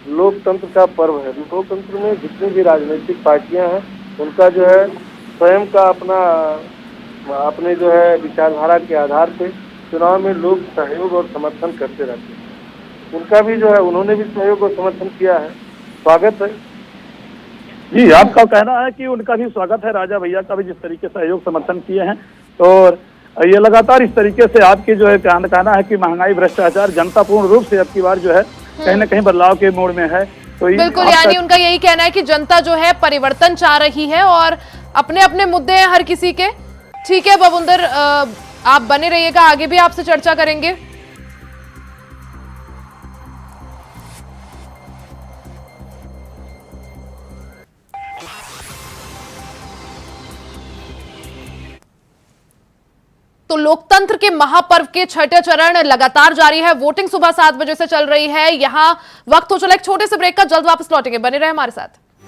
लोकतंत्र का पर्व है। लोकतंत्र में जितनी भी राजनीतिक पार्टियां हैं उनका जो है स्वयं का अपने जो है विचारधारा के आधार पे चुनाव में लोग सहयोग और समर्थन करते रहते हैं। उनका भी जो है उन्होंने भी सहयोग और समर्थन किया है, स्वागत है। जी, आपका कहना है कि उनका भी स्वागत है, राजा भैया का भी जिस तरीके से सहयोग समर्थन किए हैं। और ये लगातार इस तरीके से आपकी जो है कहना है कि महंगाई भ्रष्टाचार जनता पूर्ण रूप से अब की बार जो है कहीं न कहीं बदलाव के मोड़ में है। तो बिल्कुल, यानी उनका यही कहना है कि जनता जो है परिवर्तन चाह रही है और अपने अपने मुद्दे हैं हर किसी के। ठीक है बबुंदर, आप बने रहिएगा, आगे भी आपसे चर्चा करेंगे। तो लोकतंत्र के महापर्व के छठे चरण लगातार जारी है। वोटिंग सुबह 7 बजे से चल रही है। यहां वक्त हो चला एक छोटे से ब्रेक का, जल्द वापस लौटेंगे, बने रहे हमारे साथ।